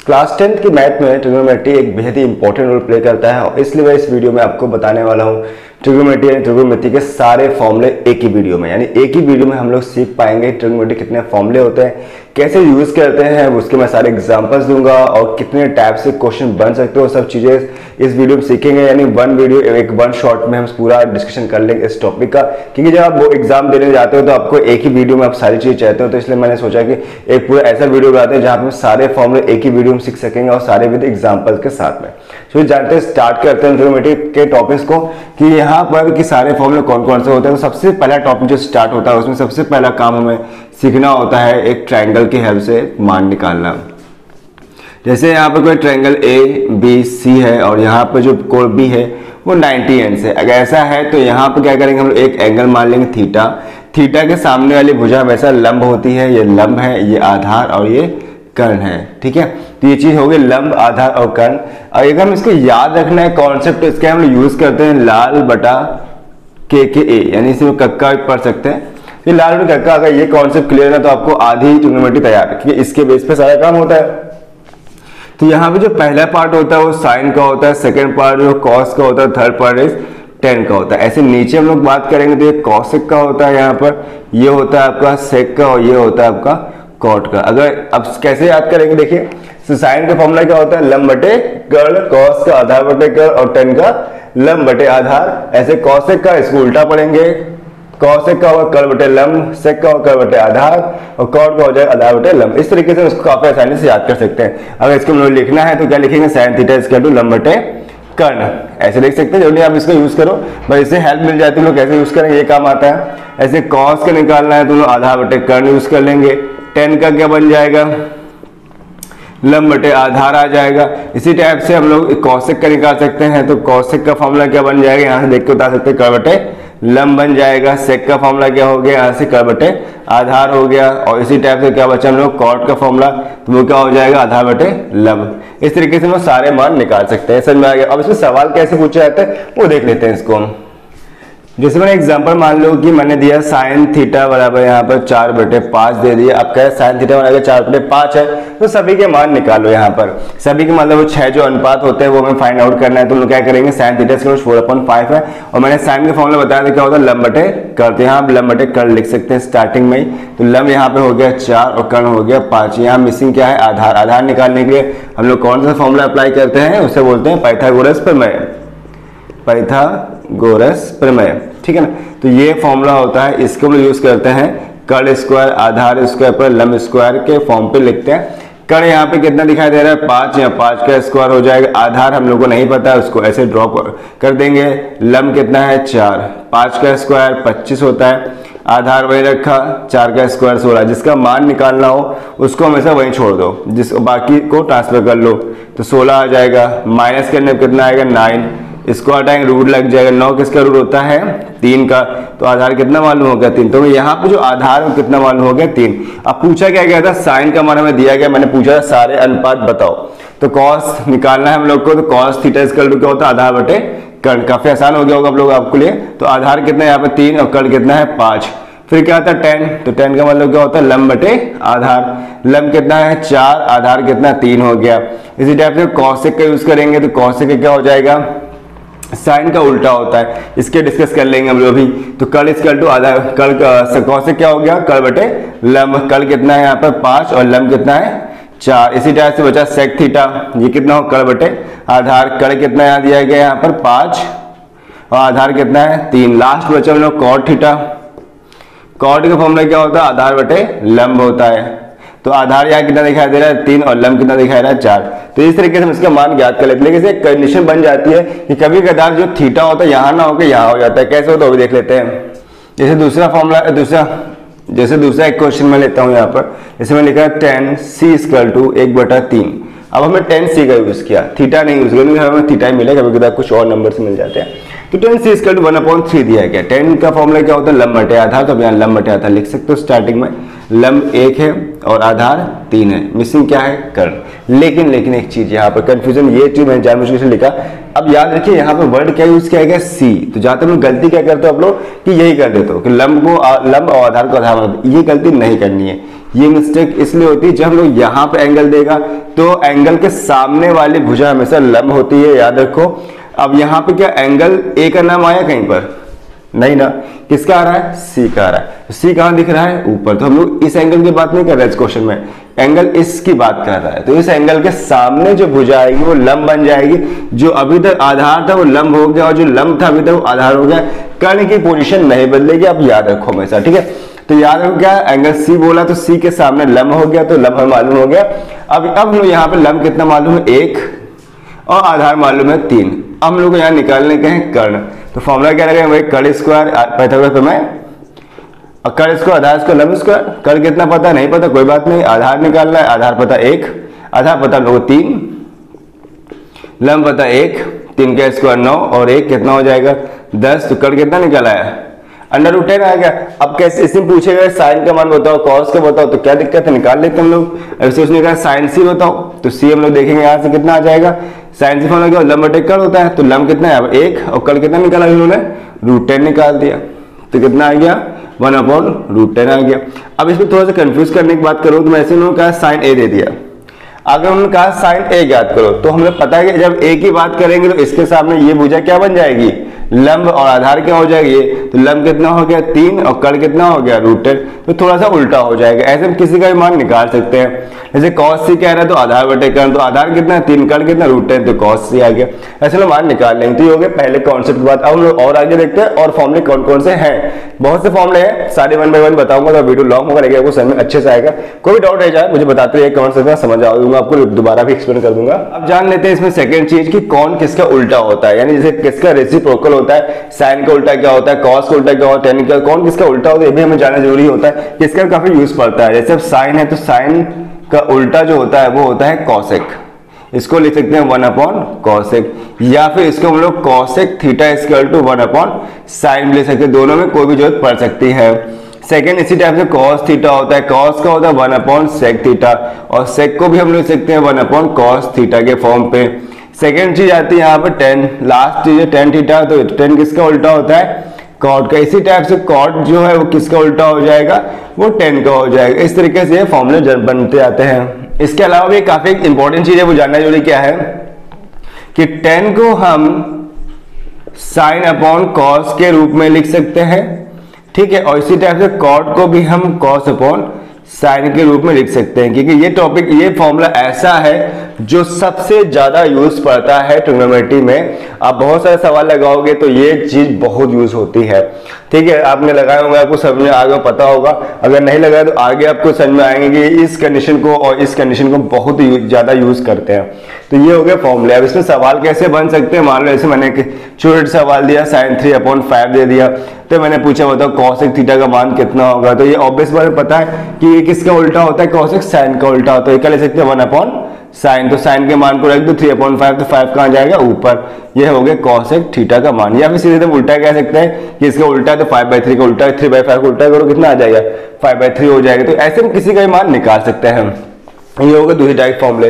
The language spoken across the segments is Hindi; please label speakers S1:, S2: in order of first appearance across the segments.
S1: क्लास 10th की मैथ में ट्रिग्नोमेट्री एक बेहद ही इंपॉर्टेंट रोल प्ले करता है और इसलिए मैं इस वीडियो में आपको बताने वाला हूँ ट्रिग्नोमेट्री यानी ट्रिग्नोमेट्री के सारे फॉर्मूले एक ही वीडियो में, यानी एक ही वीडियो में हम लोग सीख पाएंगे ट्रिग्नोमेट्री कितने फॉर्मूले होते हैं, कैसे यूज करते हैं, उसके मैं सारे एग्जांपल्स दूंगा और कितने टाइप से क्वेश्चन बन सकते हो, सब चीजें इस वीडियो में सीखेंगे। यानी वन शॉट में हम पूरा डिस्कशन कर लेंगे इस टॉपिक का, क्योंकि जब आप वो एग्जाम देने जाते हो तो आपको एक ही वीडियो में आप सारी चीजें चाहते हो, तो इसलिए मैंने सोचा कि एक पूरा ऐसा वीडियो बनाते हैं जहां पे सारे फॉर्मूले एक ही वीडियो में सीख सकेंगे और सारे विद एग्जाम्पल के साथ में। तो जानते हैं, स्टार्ट करते हैं ट्रिग्नोमेट्री के टॉपिक्स को कि यहाँ पर कि सारे फॉर्मूले कौन कौन से होते हैं। तो सबसे पहला टॉपिक जो स्टार्ट होता है उसमें सबसे पहला काम हमें सीखना होता है एक ट्रायंगल की हेल्प से मान निकालना। जैसे यहाँ पर कोई ट्रायंगल ए बी सी है और यहाँ पर जो कोण बी है वो 90 एंड से, अगर ऐसा है तो यहाँ पर क्या करेंगे हम लोग एक एंगल मान लेंगे थीटा। थीटा के सामने वाली भुजा वैसा लंब होती है, ये लंब है, ये आधार और ये कर्ण है, ठीक है। तो ये चीज हो गई लंब, आधार और कर्ण। और अगर हम इसको याद रखना है कॉन्सेप्ट, इसके हम लोग यूज करते हैं लाल बटा के ए, यानी इसे कक्का पढ़ सकते हैं। ये लाल बटा कक्का, अगर ये कॉन्सेप्ट क्लियर है तो आपको आधी ट्रिग्नोमेट्री तैयार है, क्योंकि इसके बेस पे सारा काम होता है। तो यहाँ पे जो पहला पार्ट होता है वो साइन का होता है, सेकेंड पार्ट जो कॉस का होता है, थर्ड पार्ट इज टेन का होता है। ऐसे नीचे हम लोग बात करेंगे तो ये कॉसेक का होता है, यहाँ पर ये होता है आपका सेक का और ये होता है आपका कॉट का। अगर अब कैसे याद करेंगे देखिए, तो साइन का फॉर्मूला क्या होता है लंब बटे कर्ण, कॉस का आधार बटे कर्ण और टेन का लंब बटे आधार। ऐसे कॉसेक का इसको उल्टा पढ़ेंगे, कॉसेक का होगा कर्ण बटे लंब, सेक का होगा कर्ण बटे आधार और कॉट का हो जाएगा आधार बटे लंब। इस तरीके से उसको काफी आसानी से याद कर सकते हैं। अगर इसको हम लोग लिखना है तो क्या लिखेंगे, साइन थीटा इक्वल टू लंब बटे कर्ण, ऐसे लिख सकते हैं। जब आप इसको यूज करो भाई, इससे हेल्प मिल जाती है, लोग कैसे यूज करेंगे ये काम आता है। ऐसे कॉस का निकालना है तो लोग आधार बटे कर्ण यूज कर लेंगे, टेन का क्या बन जाएगा लंब बटे आधार आ जाएगा। इसी टाइप से हम लोग कौशिक का निकाल सकते हैं, तो कौशिक का फॉर्मूला क्या बन जाएगा, यहाँ से देख के बता सकते हैं कर्ण बटे लंब बन जाएगा। सेक का फॉर्मूला क्या हो गया, यहाँ से कर्ण बटे आधार हो गया। और इसी टाइप से क्या बचा हम लोग कॉट का फॉर्मूला, तो वो क्या हो जाएगा आधार बटे लंब। इस तरीके से हम लोग सारे मान निकाल सकते हैं, समझ में आ गया। अब इसमें सवाल कैसे पूछा जाता है वो देख लेते हैं इसको हम। जैसे मैंने एग्जांपल मान लो कि मैंने दिया साइन थीटा बराबर यहाँ पर 4/5 दे दिया। अब कहे साइन थीटा बराबर 4/5 है तो सभी के मान निकालो। यहाँ पर सभी के मतलब 6 जो अनुपात होते हैं वो हमें फाइंड आउट करना है। तो हम लोग क्या करेंगे, साइन थीटा 4/5 है और मैंने साइन का फॉर्मूला बताया था क्या होता है लंब बटे कर्ण। तो यहाँ लंब बटे कर्ण लिख सकते हैं स्टार्टिंग में ही। तो लंब यहाँ पे हो गया 4 और कर्ण हो गया 5। यहाँ मिसिंग क्या है आधार। आधार निकालने के लिए हम लोग कौन सा फॉर्मूला अप्लाई करते हैं, उसे बोलते हैं पाइथागोरस प्रमेय, पाइथागोरस प्रमेय, ठीक है ना। तो ये फॉर्मूला होता है, इसको हम लोग यूज करते हैं कर्ण स्क्वायर आधार स्क्वायर पर लंब स्क्वायर के फॉर्म पे लिखते हैं। कर्ण यहाँ पे कितना दिखाई दे रहा है 5, या 5 का स्क्वायर हो जाएगा। आधार हम लोग को नहीं पता, उसको ऐसे ड्रॉप कर देंगे। लंब कितना है 4, 5 का स्क्वायर 25 होता है, आधार वही रखा, 4 का स्क्वायर 16। जिसका मान निकालना हो उसको हमेशा वहीं छोड़ दो, जिस बाकी को ट्रांसफर कर लो। तो 16 आ जाएगा, माइनस करने पर कितना आएगा 9, इसको हटाएंगे रूट लग जाएगा। 9 किसका रूट होता है 3 का, तो आधार कितना मालूम हो गया 3। तो यहाँ पे जो आधार कितना मालूम हो गया 3। अब पूछा क्या गया था, साइन का मान हमें दिया गया, मैंने पूछा था सारे अनुपात बताओ। तो कॉस निकालना है हम लोग को, तो कॉस थीटा इक्वल टू क्या होता है आधार बटे कर्ण। काफी आसान हो गया होगा आप लोग आपके लिए। तो आधार कितना है यहाँ पे 3 और कर्ण कितना है 5। फिर क्या होता है 10, तो 10 का मतलब क्या होता है लंब बटे आधार। लंब कितना है 4, आधार कितना 3 हो गया। इसी टाइप से कॉसेक का यूज करेंगे, तो कॉसेक का क्या हो जाएगा साइन का उल्टा होता है, इसके डिस्कस कर लेंगे हम लोग अभी। तो कर्ण इक्वल टू आधार, कर्ण कौशिक क्या हो गया कर्ण बटे लंब। कर्ण कितना है यहाँ पर 5 और लंब कितना है 4। इसी टाइप से बचा सेक थीटा, ये कितना हो कर्ण बटे आधार। कर्ण कितना यहाँ दिया गया यहाँ पर 5 और आधार कितना है 3। लास्ट बचा हम लोग कॉट थीटा। कॉट का फॉर्मूला क्या होता है आधार बटे लंब होता है। तो आधार यहाँ कितना दिखाई दे रहा है 3 और लंब कितना दिखाई रहा है 4। तो इस तरीके से हम इसका मान ज्ञात कर लेते हैं। लेकिन एक कंडीशन बन जाती है कि कभी कदार जो थीटा होता है यहाँ ना होकर यहाँ हो जाता है। कैसे होता है वो देख लेते हैं। जैसे दूसरा फॉर्मूला दूसरा एक क्वेश्चन मैं लेता हूँ यहाँ पर। जैसे मैं लिखा है 10c = 1/3। अब हमें 10c का यूज किया, थीटा नहीं यूज किया, हमें थीटा ही मिलेगा, कभी कदार कुछ और नंबर से मिल जाते हैं। तो 10c = 1/3 दिया गया। 10 का फॉर्मूला क्या होता है लंब बटे आधार। तो अब यहाँ लंब बटे आधार लिख सकते हो स्टार्टिंग में। लंब 1 है और आधार 3 है, मिसिंग क्या है कर्ण। लेकिन एक चीज यहाँ पर कंफ्यूजन, ये चीज मैंने जानबूझ के लिखा। अब याद रखिए यहाँ पर वर्ड क्या यूज किया गया सी। तो जहां तक गलती क्या करते हो आप लोग कि यही कर देते हो कि लंब और आधार को आधार, ये गलती नहीं करनी है। ये मिस्टेक इसलिए होती है जब हम लोग यहाँ पे एंगल देगा तो एंगल के सामने वाली भुजा हमेशा लंब होती है, याद रखो। अब यहाँ पे क्या एंगल ए का नाम आया कहीं पर? नहीं ना, किसका आ रहा है? सी का आ रहा है। सी कहाँ दिख रहा है? ऊपर। तो हम लोग इस एंगल की बात नहीं कर रहे इस क्वेश्चन में, एंगल इसकी बात कर रहा है। तो इस एंगल के सामने जो भुजा आएगी वो लंब बन जाएगी। जो अभी तक आधार था वो लंब हो गया और जो लंब था अभी तक वो आधार हो गया। कर्ण की पोजीशन नहीं बदलेगी, आप याद रखो हमेशा, ठीक है। तो याद रखो क्या एंगल सी बोला तो सी के सामने लंब हो गया, तो लंब हमें मालूम हो गया। अब हम लोग यहाँ पे लंब कितना मालूम है? 1 और आधार मालूम है 3। हम लोग को यहाँ निकालने के हैं कर्ण। तो फॉर्मूला क्या रहेगा? वही कर्ण स्क्वायर पाइथागोरस प्रमेय, और कर्ण स्क्वायर आधार स्क्वायर लंब स्क्वायर। कर्ण कितना पता नहीं पता कोई बात नहीं, आधार निकालना है। आधार पता 1, आधार पता हम लोग 3, लंब पता 1, 3 का स्क्वायर 9 और 1 कितना हो जाएगा? 10। तो कर्ण कितना निकाला है? √10 आ गया। अब कैसे इसमें पूछेगा साइन का मान बताओ, कॉस का बताओ, तो क्या दिक्कत है, निकाल लेते हम लोग। ऐसे उसने कहा साइन सी बताओ, तो सी हम लोग देखेंगे यहाँ से कितना आ जाएगा। साइन सी फॉर्मूला क्या लंब बटे कर्ण होता है, तो लंब कितना है? 1 और कर्ण कितना निकाला इन्होंने? √10 निकाल दिया। तो कितना आ गया? 1/√10 आ गया। अब इसमें थोड़ा सा कंफ्यूज करने की बात करूँ तो मैं ऐसे उन्होंने कहा साइन ए दे दिया। अगर उन्होंने कहा साइन ए ज्ञात करो तो हमें पता है कि जब ए की बात करेंगे तो इसके सामने ये भुजा क्या बन जाएगी? लंब, और आधार क्या हो जाएगी? ये तो लंब कितना हो गया? 3 और कर्ण कितना हो गया? √10। तो थोड़ा सा उल्टा हो जाएगा। ऐसे हम किसी का भी मान निकाल सकते हैं। जैसे cos c कह रहा है तो आधार बटे कर्ण, तो आधार कितना है? 3, कर्ण कितना? √10, तो cos c आ गया। ऐसे लोग मान निकाल लेंगे। तो ये हो गया पहले कॉन्सेप्ट की बात। अब हम लोग और आगे देखते हैं और फॉर्मूले कौन कौन से हैं। बहुत से फॉर्मूले हैं, सारे 1 बाय 1 बताऊंगा तो वीडियो लॉन्ग होगा, लेकिन आपको समझ में अच्छे से आएगा। कोई भी डाउट रह जाए मुझे बताते रहिए कमेंट सेक्शन में, समझ आ दूंगा आपको, दोबारा भी एक्सप्लेन कर दूंगा। अब जान लेते हैं इसमें सेकंड चीज कि कौन किसका उल्टा होता है, यानी जैसे किसका रेसिप्रोकल होता है, साइन का उल्टा क्या होता है, कॉस का उल्टा क्या होता है, टेन का, कौन किसका उल्टा होता है ये भी हमें जानना जरूरी होता है। इसका काफी यूज पड़ता है। जैसे अब साइन है तो साइन का उल्टा जो होता है वो होता है कॉसेक। इसको लिख सकते हैं 1/कॉसेक, या फिर इसको हम लोग कॉसेक थीटा = 1/साइन ले सकते हैं। दोनों में कोई भी जरूरत पड़ सकती है। सेकेंड इसी टाइप से कॉस थीटा होता है, कॉस का होता है 1/सेक थीटा, और सेक को भी हम लिख सकते हैं 1/कॉस थीटा के फॉर्म पे। सेकेंड चीज आती है यहाँ पे टेन, लास्ट चीज है टेन थीटा, तो टेन किसका उल्टा होता है? कॉट का। इसी टाइप से कॉट जो है वो किसका उल्टा हो जाएगा? वो टेन का हो जाएगा। इस तरीके से ये फॉर्मूले बनते आते हैं। इसके अलावा भी काफी इंपॉर्टेंट चीज है वो जानना जरूरी क्या है कि टेन को हम sin/cos के रूप में लिख सकते हैं, ठीक है, और इसी टाइप से कॉट को भी हम cos/sin के रूप में लिख सकते हैं, क्योंकि ये टॉपिक, ये फॉर्मूला ऐसा है जो सबसे ज्यादा यूज पड़ता है ट्रिग्नोमेट्री में। आप बहुत सारे सवाल लगाओगे तो ये चीज बहुत यूज होती है, ठीक है। आपने लगाए होंगे, आपको समझ में आगे पता होगा, अगर नहीं लगाया तो आगे आपको समझ में आएंगे कि इस कंडीशन को और इस कंडीशन को बहुत ज्यादा यूज करते हैं। तो ये हो गया फॉर्मूला। अब इसमें सवाल कैसे बन सकते हैं, मान लो ऐसे मैंने छोटा सवाल दिया, sin 3/5 दे दिया, तो मैंने पूछा बताओ cosec थीटा का मान कितना होगा, तो ये ऑब्वियस बात पता है कि ये किसका उल्टा होता है? cosec sin का उल्टा होता है। क्या ले सकते हैं? 1/sin, तो sin के मान को रख दो 3/5, तो 5 कहाँ जाएगा? ऊपर। ये हो गया cosec थीटा का मान। या फिर सीधे उल्टा कह सकते हैं कि इसका उल्टा है तो 5/3 का उल्टा है, 3/5 का उल्टा करो कितना आ जाएगा? 5/3 हो जाएगा। तो ऐसे हम किसी का भी मान निकाल सकते हैं। ये होगा दूसरी टाइप फॉर्मूले।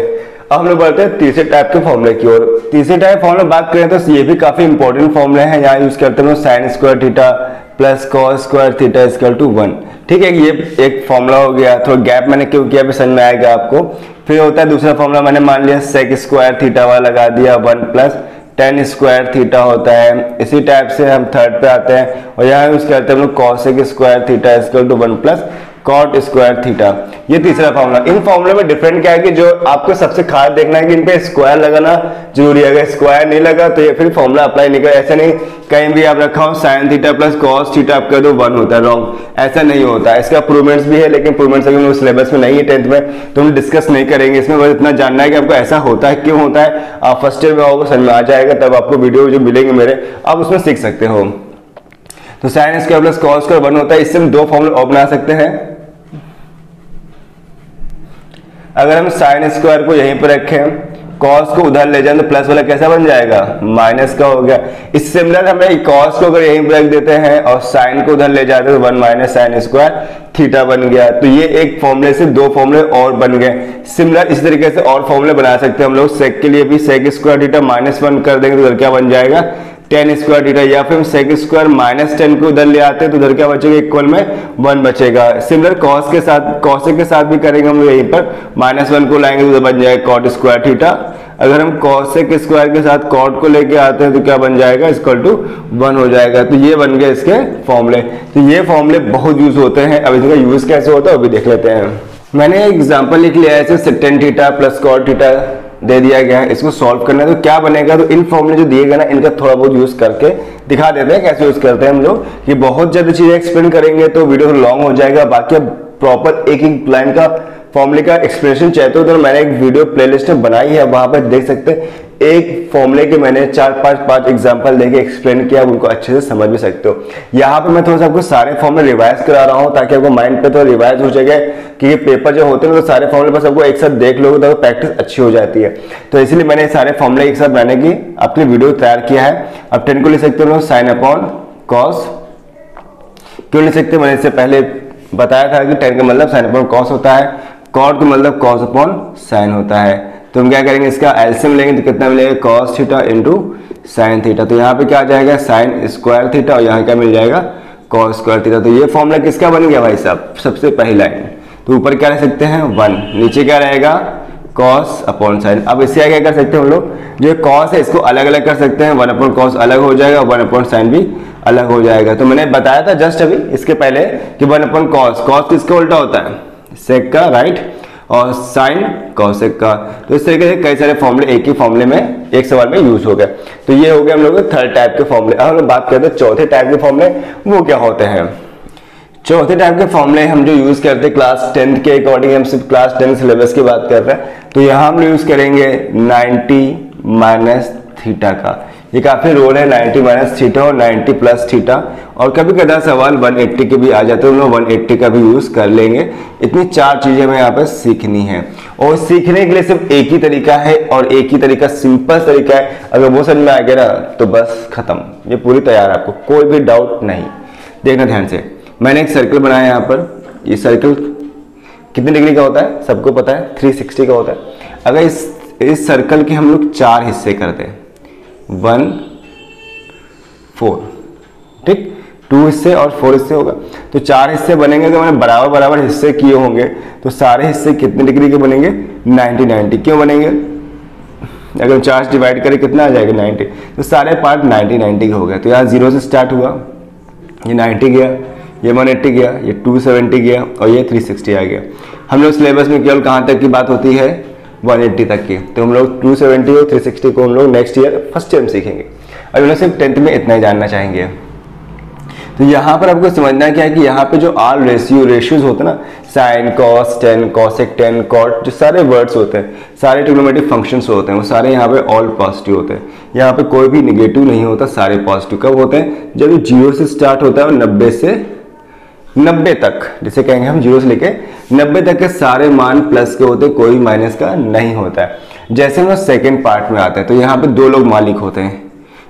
S1: अब हम लोग बढ़ते हैं तीसरे टाइप के फॉर्मूले की ओर। तीसरे टाइप फॉर्मूले बात करें तो ये भी काफी इंपॉर्टेंट फॉर्मूले हैं। यहाँ यूज करते हैं sin² theta plus cos² theta = 1, ठीक है। ये एक फॉर्मूला हो गया, थोड़ा गैप मैंने क्यों किया भी समझ में आएगा आपको। फिर होता है दूसरा फॉर्मूला, मैंने मान लिया sec² थीटा वाला लगा दिया 1 + tan² थीटा होता है। इसी टाइप से हम थर्ड पे आते हैं और यहाँ यूज करते हैं हम लोग cosec² थीटा = 1 + cot² थीटा। ये तीसरा फॉर्मूला। इन फॉर्मूले में डिफरेंट क्या है कि जो आपको सबसे खास देखना है कि इन पे स्क्वायर लगाना जरूरी है। अगर स्क्वायर नहीं लगा तो ये फिर फॉर्मूला अप्लाई नहीं कर। ऐसा नहीं कहीं भी आप रखा हो sin theta plus cos theta आप कर दो 1 होता है, रॉन्ग, ऐसा नहीं होता। इसका प्रूवमेंट्स भी है, लेकिन प्रूवमेंट्स अभी सिलेबस में नहीं है 10th में, तो हम डिस्कस नहीं करेंगे इसमें। बस इतना जानना है कि आपको ऐसा होता है, क्यों होता है। आप फर्स्ट ईयर में आओगे समझ में आ जाएगा, तब आपको वीडियो जो मिलेंगे मेरे आप उसमें सीख सकते हो। तो sin² प्लस cos² 1 होता है। इससे हम दो फॉर्मूले और बना सकते हैं। अगर हम sin² को यहीं पर रखें, cos को उधर ले जाए तो प्लस वाला कैसा बन जाएगा? माइनस का हो गया। इस सिमिलर हमें cos को अगर यहीं पर रख देते हैं और sin को उधर ले जाते हैं तो 1 - sin² थीटा बन गया। तो ये एक फॉर्मूले से दो फॉर्मूले और बन गए। सिमिलर इस तरीके से और फॉर्मूले बना सकते हैं हम लोग। sec के लिए भी sec² थीटा -1 कर देंगे तो क्या बन जाएगा? टेन स्क्वायर थीटा, या फिर हम सेक स्क्वायर माइनस 10 को उधर ले आते हैं तो उधर क्या बचेगा, इक्वल में 1 बचेगा। सिमिलर कॉस के साथ, कॉसेक के साथ भी करेंगे हम यहीं पर, -1 को लाएंगे तो उधर बन जाएगा कॉट स्क्वायर थीटा। अगर हम कॉसेक स्क्वायर के साथ कॉट को लेके आते हैं तो क्या बन जाएगा, इक्वल टू 1 हो जाएगा। तो ये बन गए इसके फॉर्मूले। तो ये फॉर्मूले बहुत यूज होते हैं। अब इसका यूज कैसे होता है वो भी देख लेते हैं। मैंने एक एग्जांपल लिख लिया है, ऐसे tan theta plus cot theta दे दिया गया है, इसको सॉल्व करना है तो क्या बनेगा। तो इन फॉर्मूले जो दिए गए ना, इनका थोड़ा बहुत यूज करके दिखा देते हैं कैसे यूज करते हैं हम लोग। कि बहुत ज्यादा चीजें एक्सप्लेन करेंगे तो वीडियो लॉन्ग हो जाएगा। बाकी अब प्रॉपर एक एक लाइन का फॉर्मूले का एक्सप्लेनेशन चाहते हो तो मैंने एक वीडियो प्लेलिस्ट में बनाई है, वहां पर देख सकते हैं। एक फॉर्मूले के मैंने 4-5 एग्जांपल देके एक्सप्लेन किया, उनको अच्छे से समझ भी सकते हो। यहाँ पे मैं थोड़ा सा आपको सारे फॉर्मूले रिवाइज करा रहा हूँ ताकि आपको माइंड पे तो रिवाइज हो जाएगा। कि ये पेपर जो होते हैं तो सारे फॉर्मूले बस आपको एक साथ देख लोगे तो प्रैक्टिस अच्छी हो जाती है। तो इसलिए मैंने सारे फॉर्मूले एक साथ बनाने की अपनी वीडियो तैयार किया है। अब 10 को ले सकते हो साइन अपॉन कॉस। क्यों ले सकते, मैंने इससे पहले बताया था कि 10 का मतलब साइन अपॉन कॉस होता है, कॉट का मतलब कॉस अपॉन साइन होता है। तो हम क्या करेंगे, इसका एलसीएम लेंगे तो कितना मिलेगा, cos theta into sine theta. तो यहाँ पे क्या आ जाएगा, साइन स्क्वायर थीटा, और यहाँ क्या मिल जाएगा, कॉस स्क्वायर थीटा। तो ये फॉर्मूला किसका बन गया भाई साहब, सबसे पहली लाइन। तो ऊपर क्या रख सकते हैं 1, नीचे क्या रहेगा कॉस अपॉन साइन। अब इससे क्या कर सकते हैं हम लोग, जो कॉस है इसको अलग अलग कर सकते हैं, 1 अपॉन कॉस अलग हो जाएगा, 1 अपॉन साइन भी अलग हो जाएगा। तो मैंने बताया था जस्ट अभी इसके पहले कि 1 अपॉन कॉस, कॉस किसका उल्टा होता है, सेक का, राइट, और साइन कॉसेक का। तो इस तरीके से कई सारे फॉर्मूले एक ही फॉर्मूले में एक सवाल में यूज हो गए। तो ये हो गए हम लोग थर्ड टाइप के फॉर्मूले। अब हम लोग बात करते हैं चौथे टाइप के फॉर्मूले, वो क्या होते हैं। चौथे टाइप के फॉर्मूले हम जो यूज करते हैं क्लास 10 के अकॉर्डिंग, हम सिर्फ क्लास 10 सिलेबस की बात कर रहे हैं। तो यहाँ हम यूज करेंगे 90 माइनस थीटा का। ये काफी रोल है, 90 माइनस थीटा और 90 प्लस थीटा। और कभी कदा सवाल 180 के भी आ जाते हैं, हम लोग 180 का भी यूज कर लेंगे। इतनी 4 चीजें हमें यहाँ पर सीखनी है, और सीखने के लिए सिर्फ एक ही तरीका है, और एक ही तरीका सिंपल तरीका है। अगर वो समझ में आ गया ना तो बस खत्म, ये पूरी तैयार है, आपको कोई भी डाउट नहीं। देखना ध्यान से, मैंने एक सर्कल बनाया यहाँ पर। ये सर्कल कितने डिग्री का होता है सबको पता है, 360 का होता है। अगर इस सर्कल के हम लोग 4 हिस्से करते हैं, 1 4, ठीक, 2 हिस्से और 4 हिस्से होगा, तो 4 हिस्से बनेंगे। तो मैंने बराबर बराबर हिस्से किए होंगे, तो सारे हिस्से कितने डिग्री के बनेंगे, 90। क्यों बनेंगे, अगर 4 से डिवाइड करें कितना आ जाएगा 90, तो सारे पार्ट 90 के हो गए। तो यहाँ 0 से स्टार्ट हुआ, ये 90 गया, ये 180 गया, ये 270 गया, और ये 360 आ गया। हम लोग सिलेबस में केवल कहाँ तक की बात होती है, 180 तक की। तो हम लोग 270 और 360 को हम लोग नेक्स्ट ईयर फर्स्ट ईयर में सीखेंगे। अब हम लोग सिर्फ 10th में इतना ही जानना चाहेंगे। तो यहाँ पर आपको समझना क्या है कि यहाँ पे जो आल रेशियोज होते हैं ना, sine cos tan, cosec tan, cot, जो सारे वर्ड्स होते हैं, सारे ट्रिग्नोमेट्रिक फंक्शंस होते हैं, वो सारे यहाँ पे ऑल पॉजिटिव होते हैं। यहाँ पे कोई भी निगेटिव नहीं होता, सारे पॉजिटिव। कब होते हैं, जब 0 से स्टार्ट होता है और 90 से 90 तक, जैसे कहेंगे हम 0 से लेके 90 तक के सारे मान प्लस के होते हैं, कोई माइनस का नहीं होता है। जैसे हम सेकेंड पार्ट में आते हैं तो यहाँ पे 2 लोग मालिक होते हैं,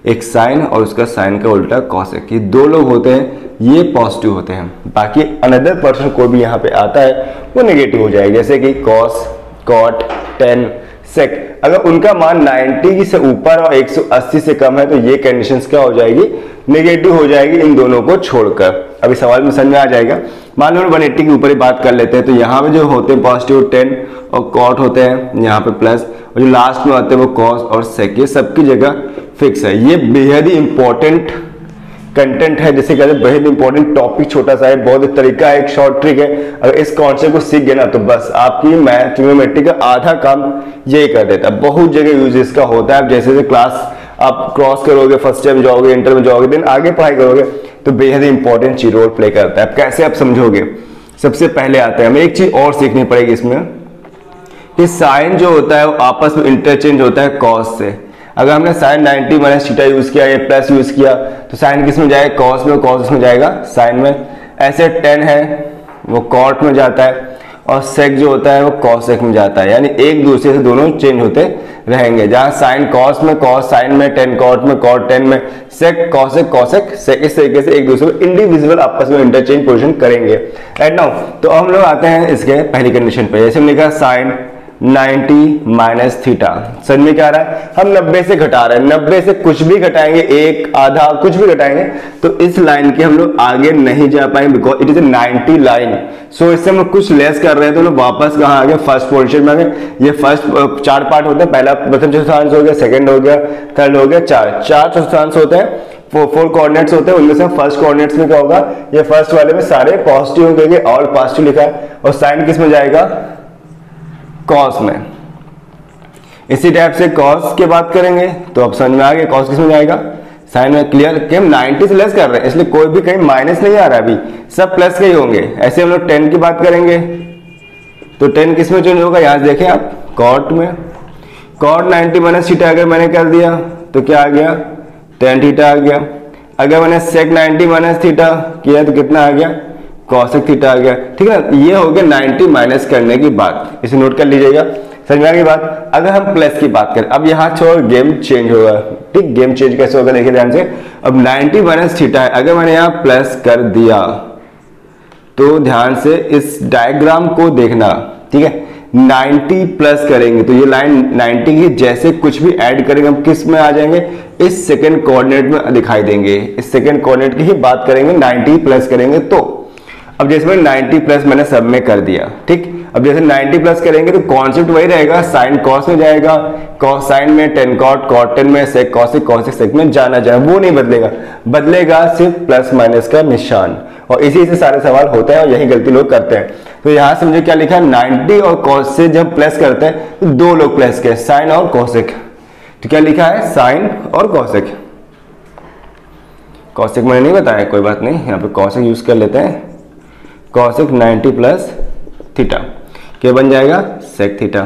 S1: एक साइन और उसका साइन का उल्टा कॉसेक। ये 2 लोग होते हैं, ये पॉजिटिव होते हैं। बाकी अनदर पर्सन कोई भी यहाँ पे आता है वो नेगेटिव हो जाएगा, जैसे कि कॉस, कॉट, टेन, सेक। अगर उनका मान 90 से ऊपर और 180 से कम है तो ये कंडीशंस क्या हो जाएगी, नेगेटिव हो जाएगी, इन दोनों को छोड़कर। अभी सवाल में समझ में आ जाएगा। मान लो 180 की ऊपर ही बात कर लेते हैं, तो यहाँ पे जो होते हैं पॉजिटिव 10 और कॉट होते हैं यहाँ पे प्लस, और जो लास्ट में आते हैं वो कॉस और सेक, ये सबकी जगह फिक्स है। ये बेहद ही इंपॉर्टेंट कंटेंट है, जैसे कहते हैं बेहद इंपॉर्टेंट टॉपिक, छोटा सा है, बहुत तरीका है, एक शॉर्ट ट्रिक है। अगर इस कॉन्सेप्ट को सीख गए ना तो बस आपकी मैथ ट्रिग्नोमेट्री का आधा काम यही कर देता है। बहुत जगह यूज इसका होता है। जैसे जैसे क्लास आप क्रॉस करोगे, फर्स्ट ईयर में जाओगे, इंटर में जाओगे, दिन आगे पढ़ाई करोगे, तो बेहद इंपॉर्टेंट चीज रोल प्ले करता है। अब कैसे आप समझोगे, सबसे पहले आते हैं हमें एक चीज और सीखनी पड़ेगी इसमें, कि साइन जो होता है वो आपस में इंटरचेंज होता है कॉस से। अगर हमने साइन 90 माइनस थीटा यूज किया या प्लस यूज किया तो साइन किस में जाएगा, कॉस में, कॉस में जाएगा साइन में। ऐसे 10 है वो कॉट में जाता है, और सेक जो होता है वो कॉसेक में जाता है। यानी एक दूसरे से दोनों चेंज होते रहेंगे, जहां साइन कॉस में, कॉस साइन में, 10 कॉट में, कॉट 10 में, सेक कॉसेक, कॉसेक सेक। इस तरीके से एक दूसरे को इंडिविजुअल आपस में इंटरचेंज पोजीशन करेंगे। राइट नाउ तो हम लोग आते हैं इसके पहली कंडीशन पे। जैसे हमने लिखा साइन 90 माइनस थीटा। समझ में क्या आ रहा है, हम 90 से घटा रहे हैं, 90 से कुछ भी घटाएंगे, एक आधा कुछ भी घटाएंगे तो इस लाइन के हम लोग आगे नहीं जा पाएंगे because it is a 90 line. So इससे हम लोग कुछ लेस कर रहे हैं तो लोग वापस कहाँ आ गए, फर्स्ट पोजीशन में आ गए। ये फर्स्ट चार पार्ट होते हैं, पहला प्रथम चतुर्थांश हो गया, सेकंड हो गया, थर्ड हो गया, चार चतुर्थांश होते हैं, फोर कोऑर्डिनेट्स होते हैं, उनमें से फर्स्ट कोऑर्डिनेट्स में क्या होगा, ये फर्स्ट वाले में सारे पॉजिटिव होंगे, ऑल पॉजिटिव लिखा है, और साइन किस में जाएगा, कॉस में। इसी टाइप से कॉस की बात करेंगे तो अब समझ में आ गया कॉस किस में जाएगा, साइन में। क्लियर कि हम 90 से लेस कर रहे हैं इसलिए कोई भी कहीं माइनस नहीं आ रहा है, अभी सब प्लस के ही होंगे। ऐसे हम लोग 10 की बात करेंगे तो 10 किस में चेंज होगा, यहां से देखें आप, कॉट में। कॉट 90 माइनस थीटा अगर मैंने कर दिया तो क्या आ गया, tan थीटा आ गया। अगर मैंने sec 90 माइनस थीटा किया तो कितना आ गया, cosec थीटा आ गया। ठीक है ना, ये हो गया 90 माइनस करने की बात, इसे नोट कर लीजिएगा। समझ में आ गई बात। अगर हम प्लस की बात करें, अब यहाँ छोड़ गेम चेंज होगा। ठीक, गेम चेंज कैसे होगा देखिए ध्यान से। अब 90 माइनस थीटा है, अगर मैंने यहाँ प्लस कर दिया तो ध्यान से इस डायग्राम को देखना। ठीक है, 90 प्लस करेंगे तो ये लाइन 90 की जैसे कुछ भी ऐड करेंगे हम किस में आ जाएंगे, इस सेकंड कोऑर्डिनेट में दिखाई देंगे। इस सेकंड कोऑर्डिनेट की ही बात करेंगे, 90 प्लस करेंगे तो। अब जैसे मैंने 90 प्लस मैंने सब में कर दिया। ठीक, अब जैसे 90 प्लस करेंगे तो कॉन्सेप्ट वही रहेगा, साइन कॉस में जाएगा, कॉस साइन में, टेन कॉट, कॉट टेन में, सेक कॉसिक, कॉसिक सेक में जाना जाए, वो नहीं बदलेगा। बदलेगा सिर्फ प्लस माइनस का निशान, और इसी से सारे सवाल होते हैं और यही गलती लोग करते हैं। तो यहां से मुझे क्या लिखा है, 90 और कॉस से जब प्लस करते हैं तो दो लोग प्लस के, साइन और कॉसिक। तो क्या लिखा है, साइन और कॉसिक। कॉसिक मैंने नहीं बताया, कोई बात नहीं, यहाँ पे कॉसिक यूज कर लेते हैं। कॉसिक 90 प्लस थीटा क्या बन जाएगा, सेक थीटा।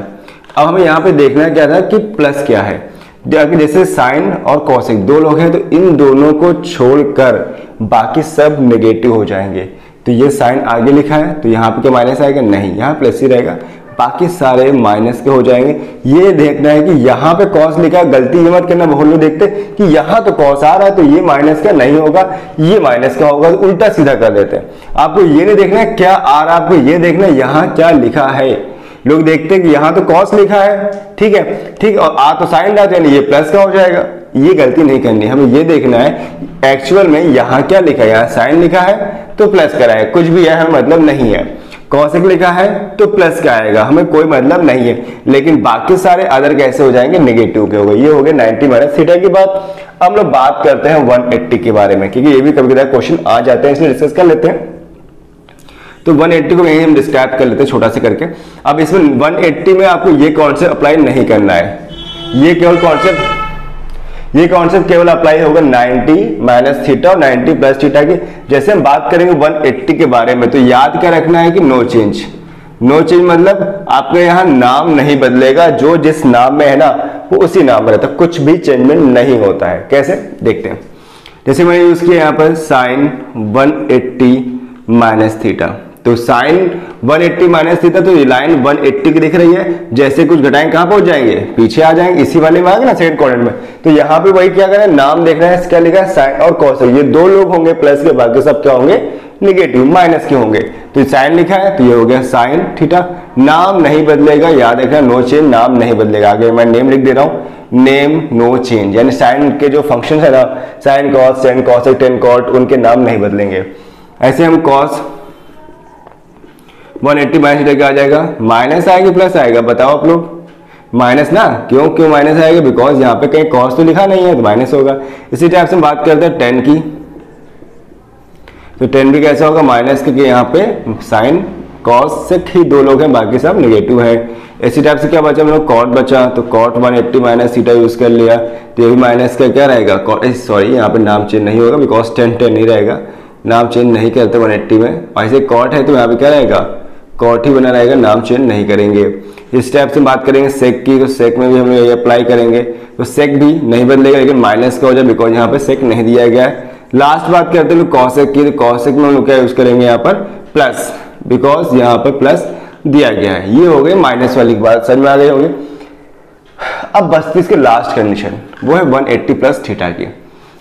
S1: अब हमें यहाँ पे देखना क्या था कि प्लस क्या है। जैसे साइन और कॉसिक दो लोग हैं तो इन दोनों को छोड़कर बाकी सब नेगेटिव हो जाएंगे। तो ये साइन आगे लिखा है तो यहाँ पे क्या माइनस आएगा, नहीं, यहाँ प्लस ही रहेगा, बाकी सारे माइनस के हो जाएंगे। ये देखना है कि यहाँ पे कॉस लिखा है, गलती ये मत करना, बहुत लोग देखते कि यहाँ तो कॉस आ रहा है तो ये माइनस का नहीं होगा, ये माइनस का होगा, तो उल्टा सीधा कर देते हैं। आपको ये नहीं देखना है क्या आ रहा है, आपको ये देखना है यहाँ क्या लिखा है। लोग देखते हैं कि यहाँ तो कॉस लिखा है, ठीक है, ठीक, और आ तो साइन रहा है, ये प्लस का हो जाएगा। ये गलती नहीं करनी, हमें ये देखना है एक्चुअल में यहाँ क्या लिखा है, यहाँ साइन लिखा है तो प्लस का है, कुछ भी है हमें मतलब नहीं है। कॉसिक लिखा है तो प्लस का आएगा, हमें कोई मतलब नहीं है। लेकिन बाकी सारे अदर कैसे हो जाएंगे, नेगेटिव के हो गए। ये हो गए 90 माइनस थीटा की बात। अब हम लोग बात करते हैं 180 के बारे में, क्योंकि ये भी कभी कभी क्वेश्चन आ जाते हैं, इसलिए डिस्कस कर लेते हैं। तो 180 को यही हम डिस्क्राइब कर लेते हैं छोटा सा करके। अब इसमें 180 में आपको ये कॉन्सेप्ट अप्लाई नहीं करना है, ये कॉन्सेप्ट केवल अप्लाई होगा 90 माइनस थीटा और 90 प्लस थीटा की। जैसे हम बात करेंगे 180 के बारे में तो याद क्या रखना है कि नो चेंज। नो चेंज मतलब आपके यहाँ नाम नहीं बदलेगा, जो जिस नाम में है ना वो उसी नाम में रहता है, कुछ भी चेंजमेंट नहीं होता है। कैसे देखते हैं, जैसे मैंने यूज किया यहाँ पर साइन 180 माइनस थीटा, तो साइन 180 माइनस थीटा, तो ये लाइन 180 की दिख रही है, जैसे कुछ घटाएं कहां पहुंच जाएंगे, पीछे आ जाएंगे, इसी वाले में आ गए ना सेकंड क्वाड्रेंट में। तो यहाँ पे वही क्या करें, नाम देख रहे हैं, क्या लिखा है साइन और कॉस। ये दो लोग होंगे प्लस के, बाकी सब क्या होंगे निगेटिव माइनस के होंगे। तो साइन लिखा है तो ये हो गया साइन थीटा, नाम नहीं बदलेगा, याद रखना नो चेंज, नाम नहीं बदलेगा। आगे मैं नेम लिख दे रहा हूँ, नेम नो चेंज, यानी साइन के जो फंक्शन है ना, sine cos, tan cosec, tan cot, उनके नाम नहीं बदलेंगे। ऐसे हम कॉस 180 माइनस थीटा क्या आ जाएगा, माइनस आएगा प्लस आएगा, बताओ आप लोग, माइनस ना, क्यों माइनस आएगा, बिकॉज यहाँ पे कहीं कॉस तो लिखा नहीं है तो माइनस होगा। इसी टाइप से हम बात करते हैं 10 की, तो 10 भी कैसा होगा माइनस, क्योंकि यहाँ पे साइन कॉस से ही दो लोग हैं, बाकी सब नेगेटिव है। इसी टाइप से क्या बचा हम लोग, कॉट बचा, तो कॉट 180 माइनस थीटा यूज कर लिया, तो ये भी माइनस का क्या रहेगा, सॉरी यहाँ पे नाम चेंज नहीं होगा, बिकॉज 10 नहीं रहेगा, नाम चेंज नहीं करते 180 में। ऐसे कॉट है तो यहाँ पे क्या रहेगा, कॉट ही बना रहेगा, नाम चेंज नहीं करेंगे। इस टाइप से बात करेंगे सेक की, तो सेक में भी हम ये अप्लाई करेंगे, तो सेक भी नहीं बदलेगा, लेकिन माइनस का हो जाए, बिकॉज यहाँ पे सेक नहीं दिया गया है। लास्ट बात करते हैं कॉसेक की, तो कॉसेक में हम लोग क्या यूज करेंगे यहाँ पर प्लस, बिकॉज यहाँ पर प्लस दिया गया है। ये हो गई माइनस वाली बात, समझ में आ गई होगी। अब बस इसके लास्ट कंडीशन वो है 180 प्लस थीटा की।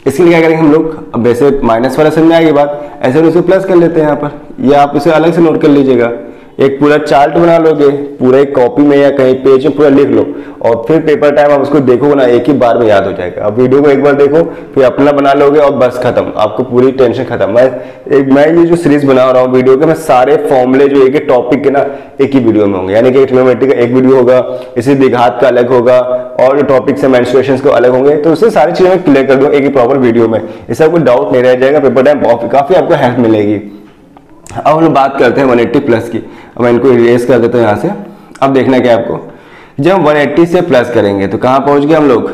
S1: इसके लिए क्या करेंगे हम लोग, अब वैसे माइनस वाला समझ में आएगी बात, ऐसे उसको प्लस कर लेते हैं यहाँ पर, या आप इसे अलग से नोट कर लीजिएगा। एक पूरा चार्ट बना लोगे, पूरा एक कॉपी में या कहीं पेज में पूरा लिख लो, और फिर पेपर टाइम आप उसको देखोगे ना, एक ही बार में याद हो जाएगा। अब वीडियो को एक बार देखो, फिर अपना बना लोगे और बस खत्म, आपको पूरी टेंशन खत्म। मैं ये जो सीरीज बना रहा हूँ वीडियो के, मैं सारे फॉर्मूले जो एक टॉपिक के ना एक ही वीडियो में होंगे, यानी कि ट्रिग्नोमेट्री का एक वीडियो होगा, इसी द्विघात का अलग होगा, और जो टॉपिक से मेंस्ट्रुएशंस को अलग होंगे, तो उससे सारी चीजें क्लियर कर दूंगा एक ही प्रॉपर वीडियो में। इससे आपको डाउट नहीं रह जाएगा, पेपर टाइम काफी आपको हेल्प मिलेगी। अब हम बात करते हैं 180 प्लस की। अब मैं इनको इरेज कर देता हूँ यहाँ से। अब देखना क्या आपको, जब हम 180 से प्लस करेंगे तो कहाँ पहुंच गए हम लोग,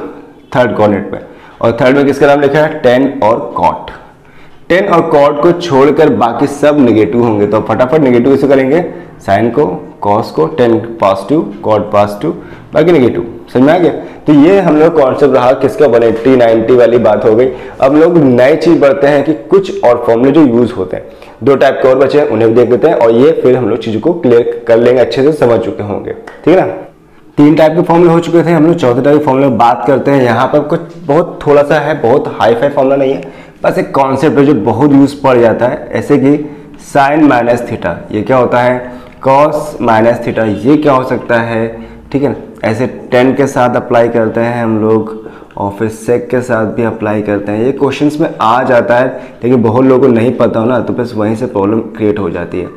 S1: थर्ड कोऑर्डिनेट पे, और थर्ड में किसका नाम लिखा है, 10 और कॉट। 10 और कॉट को छोड़कर बाकी सब नेगेटिव होंगे, तो फटाफट नेगेटिव कैसे करेंगे, साइन को, कॉस को, 10 पॉजिटिव, कॉट पॉजिटिव, बाकी नेगेटिव। समझ में आ गया। तो ये हम लोग कॉन्सेप्ट रहा किसका, 180 90 वाली बात हो गई। अब लोग नई चीज बढ़ते हैं कि कुछ और फॉर्मूले जो यूज होते हैं, दो टाइप के और बचे हैं, उन्हें भी देख लेते हैं, और ये फिर हम लोग चीजों को क्लियर कर लेंगे, अच्छे से समझ चुके होंगे। ठीक है ना। 3 टाइप के फॉर्मूले हो चुके थे, हम लोग चौथे टाइप के फॉर्मूले बात करते हैं। यहाँ पर कुछ बहुत थोड़ा सा है, बहुत हाई फाई फॉर्मूला नहीं है, बस एक कॉन्सेप्ट है जो बहुत यूज पड़ जाता है, ऐसे कि साइन माइनस थीटा, ये क्या होता है, कॉस माइनस थीटा, ये क्या हो सकता है। ठीक है ना। ऐसे 10 के साथ अप्लाई करते हैं हम लोग, और फिर सेक के साथ भी अप्लाई करते हैं। ये क्वेश्चंस में आ जाता है, लेकिन बहुत लोगों को नहीं पता हो ना, तो बस वहीं से प्रॉब्लम क्रिएट हो जाती है।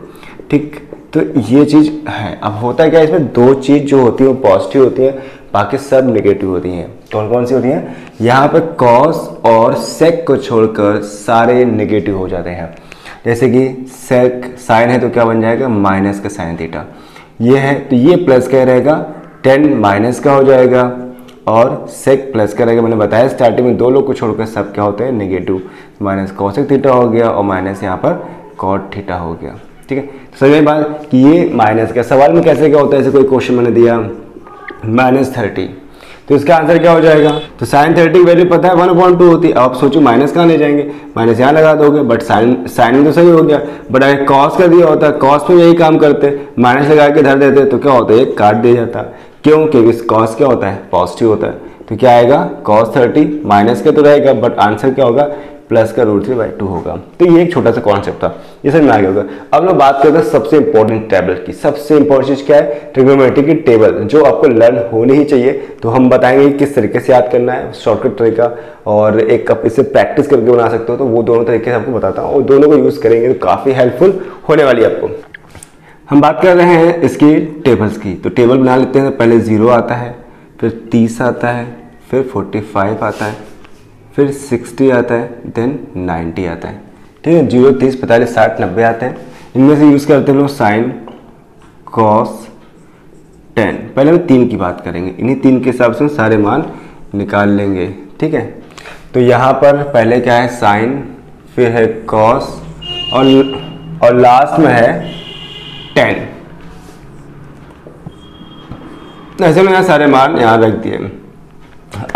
S1: ठीक, तो ये चीज़ है। अब होता है क्या, इसमें 2 चीज़ जो होती है वो पॉजिटिव होती है, बाकी सब नेगेटिव होती हैं। कौन कौन सी होती हैं, यहाँ पे कॉस और सेक को छोड़कर सारे नेगेटिव हो जाते हैं। जैसे कि सेक साइन है तो क्या बन जाएगा, माइनस का साइन थीटा, ये है तो ये प्लस का रहेगा, 10 माइनस का हो जाएगा, और सेक प्लस का रहेगा। मैंने बताया स्टार्टिंग में 2 लोग को छोड़कर सब क्या होते हैं, नेगेटिव। माइनस कॉसेक थीटा हो गया, और माइनस यहाँ पर कॉट थीटा हो गया। ठीक है, तो समझ में बात कि ये माइनस का सवाल में कैसे क्या होता है। ऐसे कोई क्वेश्चन मैंने दिया -30, तो इसका आंसर क्या हो जाएगा, तो साइन 30 की वैल्यू पता है 1/2 होती है। आप सोचो माइनस कहाँ ले जाएंगे, माइनस यहाँ लगा दोगे, बट साइन में तो सही हो गया, बट अगर कॉस का दिया होता है, कॉस में यही काम करते, माइनस लगा के धर देते, तो क्या होता है, एक काट दिया जाता। क्यों, क्योंकि कॉस क्या होता है, पॉजिटिव होता है। तो क्या आएगा, cos 30 माइनस का तो रहेगा, बट आंसर क्या होगा, प्लस का √3/2 होगा। तो ये एक छोटा सा कॉन्सेप्ट था, ये समझ में आ गया होगा। अब लोग बात करते हैं सबसे इंपॉर्टेंट टेबल की। सबसे इंपॉर्टेंट चीज क्या है, ट्रिग्नोमेट्री की टेबल, जो आपको लर्न होनी ही चाहिए। तो हम बताएंगे किस तरीके से याद करना है, शॉर्टकट तरीका, और एक आप इसे प्रैक्टिस करके बना सकते हो। तो वो दोनों तरीके से आपको बताता हूँ, और दोनों को यूज करेंगे तो काफी हेल्पफुल होने वाली है आपको। हम बात कर रहे हैं इसकी टेबल्स की, तो टेबल बना लेते हैं। पहले 0 आता है, फिर 30 आता है, फिर 45 आता है, फिर 60 आता है, देन 90 आता है। ठीक है, 0 30 45 60 90 आते हैं। इनमें से यूज़ करते हैं लोग साइन, कॉस, टेन। पहले हम 3 की बात करेंगे, इन्हीं 3 के हिसाब से सारे मान निकाल लेंगे। ठीक है, तो यहाँ पर पहले क्या है, साइन, फिर है कॉस, और लास्ट में है 10। ऐसे में यहाँ सारे मान यहाँ रख दिए।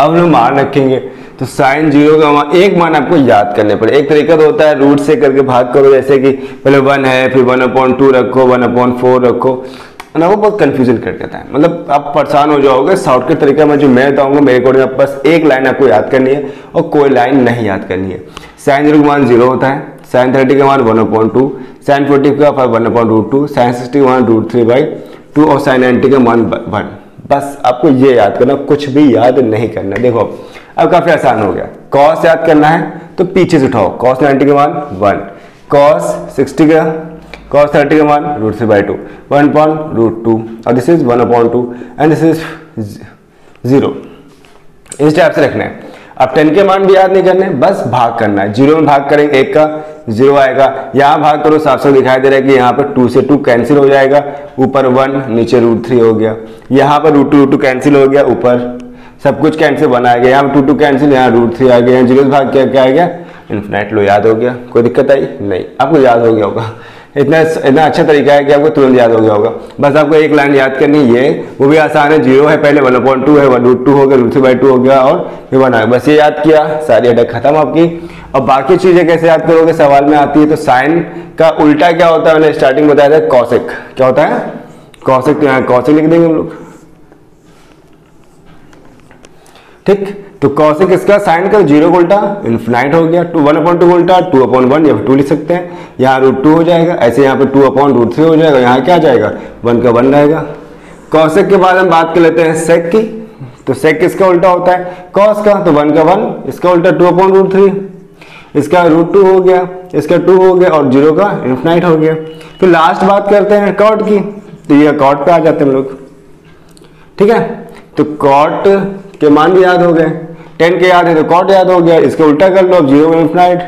S1: अब हम मान रखेंगे, तो साइन 0 का मान, एक मान आपको याद करने पड़े। एक तरीका तो होता है रूट से करके भाग करो, जैसे कि पहले 1 है, फिर 1/2 रखो, 1/4 रखो ना, वो बहुत कंफ्यूजन कर देता है। मतलब आप परेशान हो जाओगे। शॉर्टकट तरीका में जो मैं बताऊंगा, मेरे अकॉर्डिंग आप बस एक लाइन आपको याद करनी है, और कोई लाइन नहीं याद करनी है। साइन 0 का मान 0 होता है, साइन 30 का मान 1/2, साइन 40 का 1/2, साइन 60 का मान √3/2, और साइन 90 का मान 1। बस आपको ये याद करना, कुछ भी याद नहीं करना। देखो अब काफी आसान हो गया। कॉस याद करना है तो पीछे से उठाओ, कॉस 90 का मान 1, कॉस 60 का, cos 30 का मान √3/2, 1/√2, और this is 1/2, and this is 0। इस टाइप से रखना है। अब 10 के मान भी याद नहीं करने, बस भाग करना है। 0 में भाग करेंगे 1 का, 0 आएगा। यहाँ भाग करो, साफ साफ दिखाई दे रहा है कि यहाँ पर 2 से 2 कैंसिल हो जाएगा, ऊपर 1, नीचे √3 हो गया। यहाँ पर √2 कैंसिल हो गया, ऊपर सब कुछ कैंसिल 1 आ गया, यहाँ 2 कैंसिल, यहाँ √3 आ गया, 0 भाग क्या आ गया, इन्फिनाइट। लो याद हो गया, कोई दिक्कत आई नहीं, आपको याद हो गया होगा। इतना अच्छा तरीका है कि आपको तुरंत याद हो गया होगा। बस आपको एक लाइन याद करनी है, वो भी आसान है। 0 है, पहले 1/2 है, 1√2 हो गया, √3/2 हो गया, और फिर 1 आ गया। बस ये याद किया, सारी अटक खत्म आपकी। अब बाकी चीजें कैसे याद करोगे, सवाल में आती है। तो साइन का उल्टा क्या होता है, मैंने स्टार्टिंग बताया था, कॉसेक। क्या होता है, कॉसेक। तो यहाँ कॉसेक लिख देंगे हम लोग। ठीक। तो कॉसेक इसका साइन का 0 का उल्टा इन्फिनाइट हो गया, 1/2 उल्टा 2/1 या 2 लिख सकते हैं, यहाँ √2 हो जाएगा, ऐसे यहाँ पे 2/√3 हो जाएगा, यहाँ क्या जाएगा 1 का 1 रहेगा। कॉसेक के बाद हम बात कर लेते हैं सेक की। तो सेक किसका उल्टा होता है कॉस का, तो 1 का 1, इसका उल्टा 2/√3, इसका √2 हो गया, इसका 2 हो गया और 0 का इन्फिनाइट हो गया। फिर लास्ट बात करते हैं कॉट की। तो ये कॉट पे आ जाते हैं हम लोग, ठीक है। तो कॉट के मान भी याद हो गए, 10 के याद है तो कॉट याद हो गया, इसका उल्टा कर लो, अब 0 का इन्फिनाइट,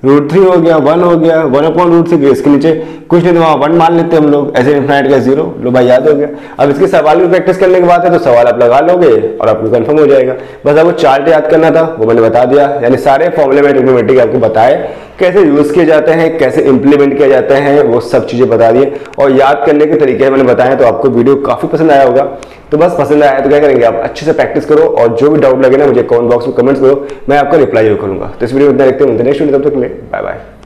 S1: √3 हो गया, 1 हो गया, 1/√3, इसके नीचे कुछ नहीं तो वहाँ 1 मान लेते हैं हम लोग, ऐसे इन्फिनाइट का 0, लो भाई याद हो गया। अब इसके सवाल की प्रैक्टिस करने के बाद है तो सवाल आप लगा लोगे और आपको कंफर्म हो जाएगा। बस आपको चार्ट याद करना था, वो मैंने बता दिया, यानी सारे फॉर्मूले में ट्रिग्नोमेट्री आपको बताए, कैसे यूज किए जाते हैं, कैसे इंप्लीमेंट किए जाते हैं, वो सब चीजें बता दिए और याद करने के तरीके मैंने बताए। तो आपको वीडियो काफी पसंद आया होगा, तो बस पसंद आया तो क्या करेंगे आप अच्छे से प्रैक्टिस करो और जो भी डाउट लगे ना मुझे कमेंट बॉक्स में कमेंट्स करो, मैं आपका रिप्लाई जरूर करूंगा। तो इस वीडियो में इतना देखते हैं, नेक्स्ट वीडियो तब तक के लिए बाय बाय।